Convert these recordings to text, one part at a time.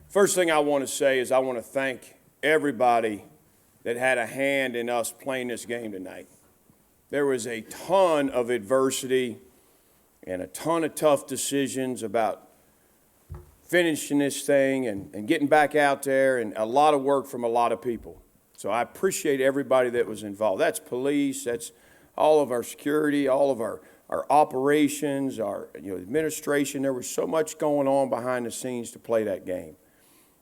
First thing I want to say is I want to thank everybody that had a hand in us playing this game tonight. There was a ton of adversity and a ton of tough decisions about finishing this thing and getting back out there, and a lot of work from a lot of people. So I appreciate everybody that was involved. That's police, that's all of our security, all of our operations, our administration. There was so much going on behind the scenes to play that game.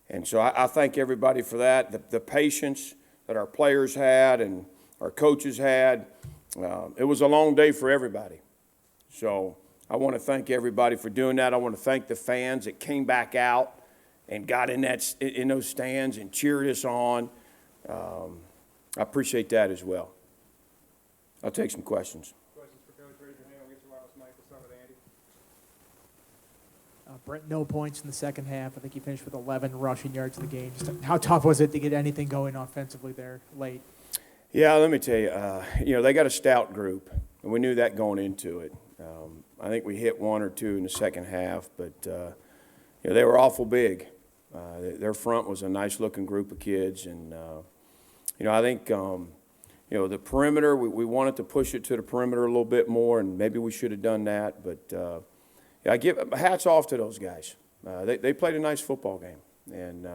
And so I thank everybody for that, the patience that our players had and our coaches had. It was a long day for everybody. So I want to thank everybody for doing that. I want to thank the fans that came back out and got in those stands and cheered us on. I appreciate that as well. I'll take some questions. Questions for Coach? Raise your hand. I'll get you wireless mic. We'll start with Andy. Brent, no points in the second half. I think he finished with 11 rushing yards in the game. Just how tough was it to get anything going offensively there late? Yeah, let me tell you, they got a stout group, and we knew that going into it. I think we hit one or two in the second half, but they were awful big. Their front was a nice-looking group of kids, and I think the perimeter, we wanted to push it to the perimeter a little bit more, and maybe we should have done that. But I give hats off to those guys. They played a nice football game, and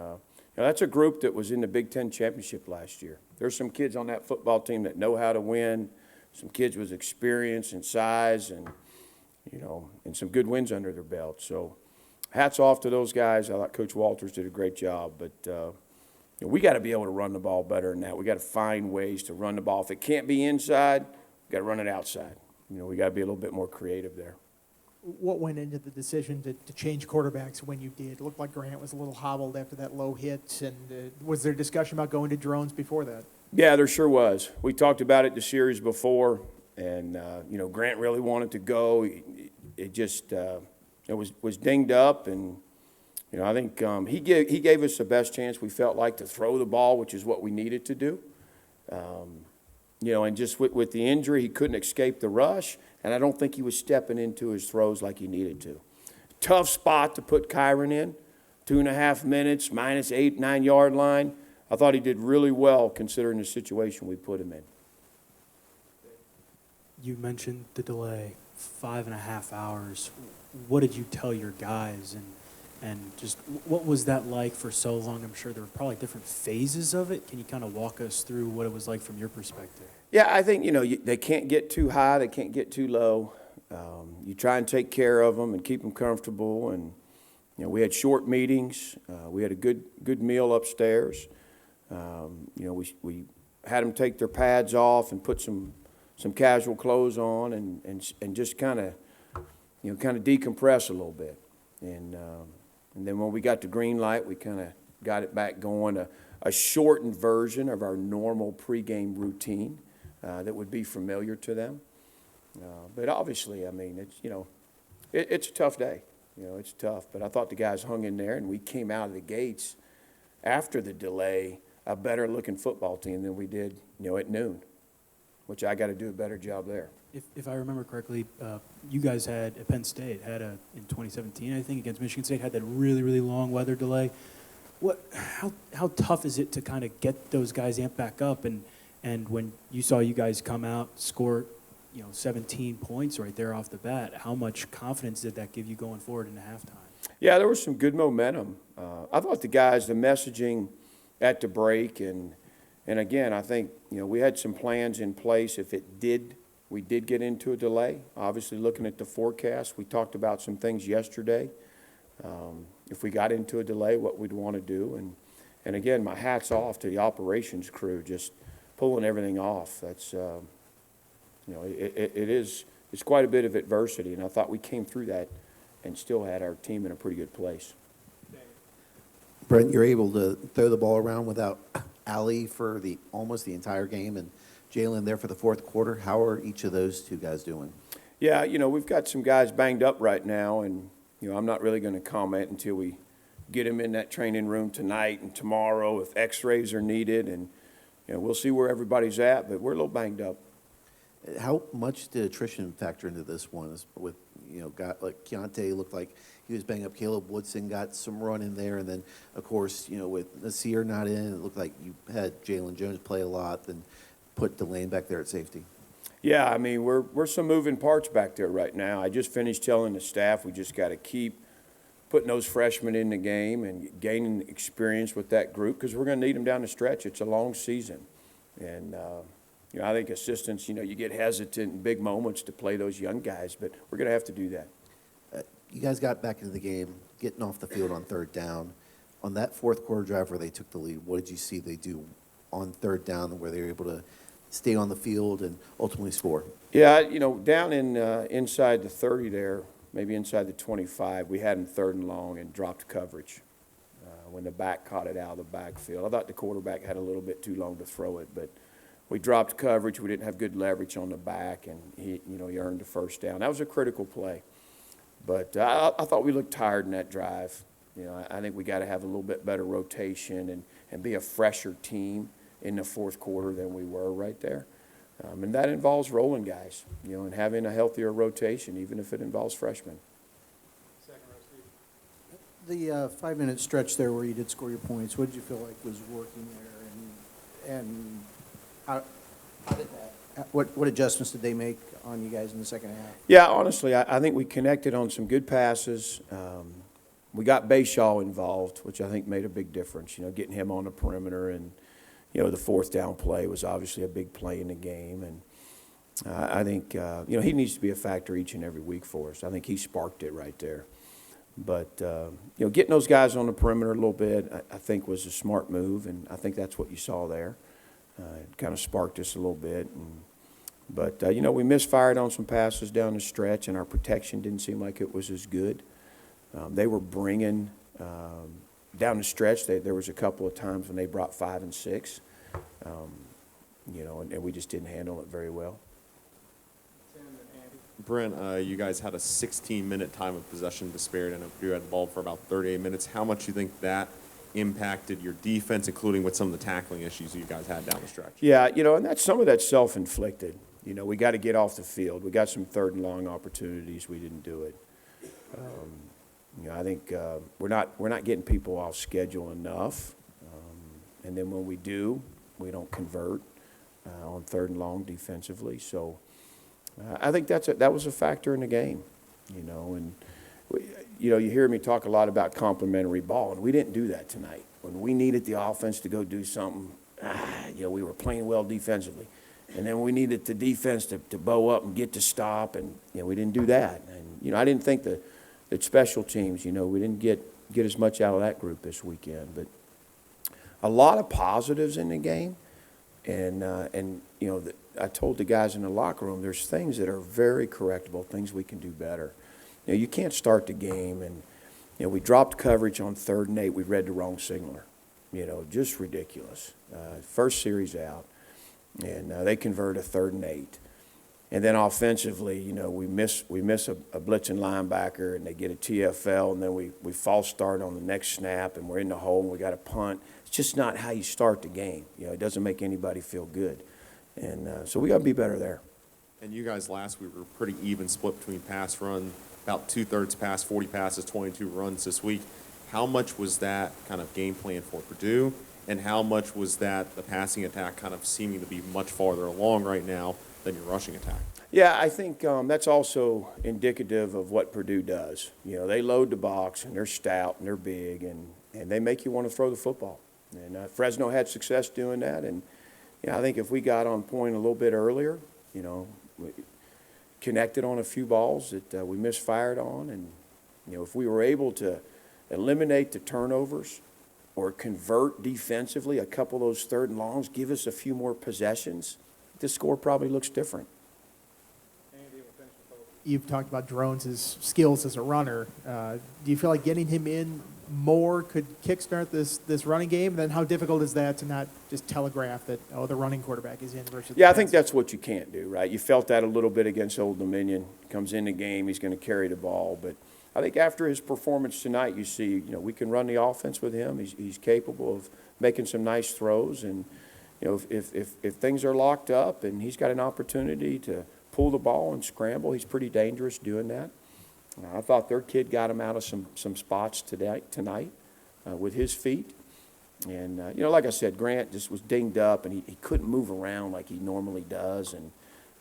that's a group that was in the Big Ten championship last year. There's some kids on that football team that know how to win. Some kids with experience and size, and and some good wins under their belt. So, hats off to those guys. I thought Coach Walters did a great job, but we got to be able to run the ball better than that. We got to find ways to run the ball. If it can't be inside, we got to run it outside. We got to be a little bit more creative there. What went into the decision to change quarterbacks when you did? It looked like Grant was a little hobbled after that low hit, and was there discussion about going to drones before that? Yeah, there sure was. We talked about it the series before, and Grant really wanted to go. It just was dinged up, and I think he gave us the best chance we felt like to throw the ball, which is what we needed to do. And just with the injury, he couldn't escape the rush, and I don't think he was stepping into his throws like he needed to. Tough spot to put Kyron in, 2.5 minutes, minus 8-9 yard line. I thought he did really well considering the situation we put him in. You mentioned the delay, 5.5 hours. What did you tell your guys, and just what was that like for so long? I'm sure there were probably different phases of it. Can you kind of walk us through what it was like from your perspective? Yeah, I think, they can't get too high, they can't get too low. You try and take care of them and keep them comfortable. And, we had short meetings. We had a good meal upstairs. We had them take their pads off and put some casual clothes on and just kind of decompress a little bit. And then when we got the green light, we kind of got it back going, a shortened version of our normal pregame routine that would be familiar to them. But obviously, it's a tough day. It's tough. But I thought the guys hung in there, and we came out of the gates after the delay a better-looking football team than we did, at noon, which I got to do a better job there. If I remember correctly, you guys had at Penn State in 2017, I think, against Michigan State, had that really, really long weather delay. How tough is it to kind of get those guys amped back up? And when you saw you guys come out, score 17 points right there off the bat, how much confidence did that give you going forward into halftime? Yeah, there was some good momentum. I thought the messaging at the break, and again, I think we had some plans in place. If we did get into a delay, obviously looking at the forecast, we talked about some things yesterday. If we got into a delay, what we'd want to do, and again, my hat's off to the operations crew, just pulling everything off. That's it's quite a bit of adversity, and I thought we came through that and still had our team in a pretty good place. Brent, you're able to throw the ball around without Ali for almost the entire game, and Jalen there for the fourth quarter. How are each of those two guys doing? Yeah, we've got some guys banged up right now, and I'm not really going to comment until we get them in that training room tonight and tomorrow if X-rays are needed, and we'll see where everybody's at. But we're a little banged up. How much did attrition factor into this one? With, got like Keontae looked like he was banged up. Caleb Woodson got some run in there, and then of course, with Nasir not in, it looked like you had Jalen Jones play a lot, then put Delane back there at safety. Yeah, I mean, we're some moving parts back there right now. I just finished telling the staff we just got to keep putting those freshmen in the game and gaining experience with that group because we're going to need them down the stretch. It's a long season. And, I think assistants, you get hesitant in big moments to play those young guys, but we're going to have to do that. You guys got back into the game, getting off the field on third down. On that fourth quarter drive where they took the lead, what did you see they do on third down where they were able to stay on the field and ultimately score? Yeah, down in inside the 30 there, maybe inside the 25, we had them third and long and dropped coverage when the back caught it out of the backfield. I thought the quarterback had a little bit too long to throw it, but we dropped coverage. We didn't have good leverage on the back, and he earned the first down. That was a critical play. But I thought we looked tired in that drive. I think we got to have a little bit better rotation and be a fresher team in the fourth quarter than we were right there. And that involves rolling guys, and having a healthier rotation, even if it involves freshmen. Second row, Steve. The 5-minute stretch there where you did score your points, what did you feel like was working there? And how did that, what adjustments did they make on you guys in the second half? Yeah, honestly, I think we connected on some good passes. We got Bayshaw involved, which I think made a big difference, getting him on the perimeter. And, the fourth down play was obviously a big play in the game. And I think, he needs to be a factor each and every week for us. I think he sparked it right there. But, getting those guys on the perimeter a little bit, I think was a smart move, and I think that's what you saw there. It kind of sparked us a little bit. But we misfired on some passes down the stretch, and our protection didn't seem like it was as good. They were bringing down the stretch. There was a couple of times when they brought 5 and 6, and we just didn't handle it very well. Tim and Andy. Brent, you guys had a 16-minute time of possession disparity. I know Purdue had the ball for about 38 minutes. How much do you think that impacted your defense, including with some of the tackling issues you guys had down the stretch? Yeah, and some of that's self-inflicted. We got to get off the field. We got some third and long opportunities. We didn't do it. I think we're not getting people off schedule enough. And then when we do, we don't convert on third and long defensively. So I think that was a factor in the game. And you hear me talk a lot about complementary ball, and we didn't do that tonight. When we needed the offense to go do something, we were playing well defensively. And then we needed the defense to bow up and get to stop, and we didn't do that. And I didn't think that special teams, we didn't get as much out of that group this weekend. But a lot of positives in the game, and I told the guys in the locker room, there's things that are very correctable, things we can do better. You can't start the game, and we dropped coverage on 3rd and 8. We read the wrong signaler. Just ridiculous. First series out. And they convert a 3rd and 8. And then offensively, we miss a blitzing linebacker, and they get a TFL, and then we false start on the next snap, and we're in the hole, and we got a punt. It's just not how you start the game. It doesn't make anybody feel good. And so we got to be better there. And you guys last week were pretty even split between pass run, about 2/3 pass, 40 passes, 22 runs this week. How much was that kind of game plan for Purdue? And how much was that the passing attack kind of seeming to be much farther along right now than your rushing attack? Yeah, I think that's also indicative of what Purdue does. They load the box, and they're stout, and they're big, and they make you want to throw the football. And Fresno had success doing that. And I think if we got on point a little bit earlier, we connected on a few balls that we misfired on. And, if we were able to eliminate the turnovers or convert defensively, a couple of those 3rd and longs, give us a few more possessions, this score probably looks different. Andy will finish the vote. You've talked about Drones' skills as a runner. Do you feel like getting him in more could kickstart this running game? Then how difficult is that to not just telegraph that, the running quarterback is in versus Yeah, the I think passer? that's what you can't do, right? You felt that a little bit against Old Dominion. Comes in the game, he's going to carry the ball. But I think after his performance tonight, you see, we can run the offense with him. He's capable of making some nice throws. And, if things are locked up and he's got an opportunity to pull the ball and scramble, he's pretty dangerous doing that. I thought their kid got him out of some spots tonight with his feet. And, like I said, Grant just was dinged up, and he couldn't move around like he normally does, and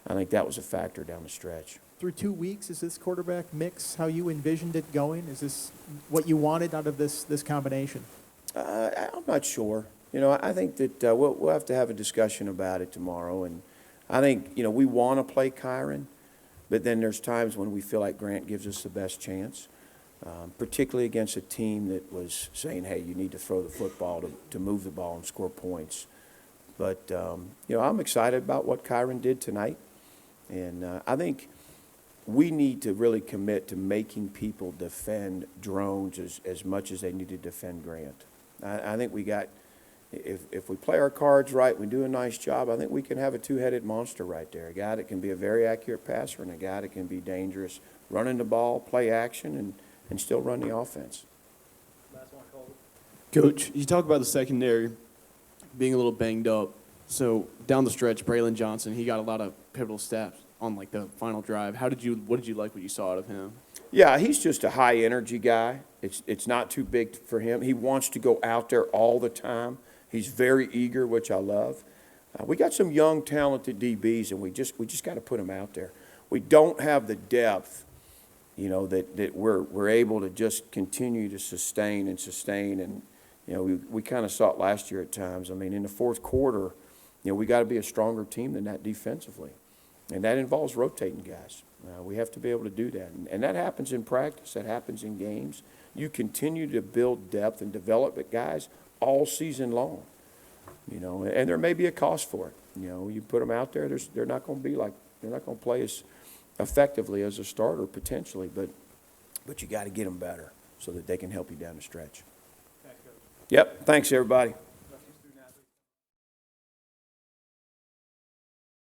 I think that was a factor down the stretch. Through 2 weeks, is this quarterback mix how you envisioned it going? Is this what you wanted out of this combination? I'm not sure. I think that we'll have to have a discussion about it tomorrow, and I think, we want to play Kyron, but then there's times when we feel like Grant gives us the best chance. Particularly against a team that was saying, hey, you need to throw the football to move the ball and score points. But, I'm excited about what Kyron did tonight. And I think we need to really commit to making people defend drones as much as they need to defend Grant. I think we got, if we play our cards right, we do a nice job, I think we can have a two-headed monster right there. A guy that can be a very accurate passer and a guy that can be dangerous, running the ball, play action, and still run the offense. Last one, Colby. Coach, you talk about the secondary being a little banged up. So down the stretch, Braylon Johnson, he got a lot of pivotal steps on like the final drive. What did you like what you saw out of him? Yeah, he's just a high energy guy. It's not too big for him. He wants to go out there all the time. He's very eager, which I love. We got some young, talented DBs, and we just got to put them out there. We don't have the depth, that we're able to just continue to sustain. And, we kind of saw it last year at times. I mean, in the fourth quarter, we got to be a stronger team than that defensively. And that involves rotating guys. We have to be able to do that. And that happens in practice. That happens in games. You continue to build depth and develop it, guys, all season long. And there may be a cost for it. You put them out there, they're not going to play as effectively as a starter potentially, but you got to get them better so that they can help you down the stretch. Thanks, Coach. Yep. Thanks, everybody.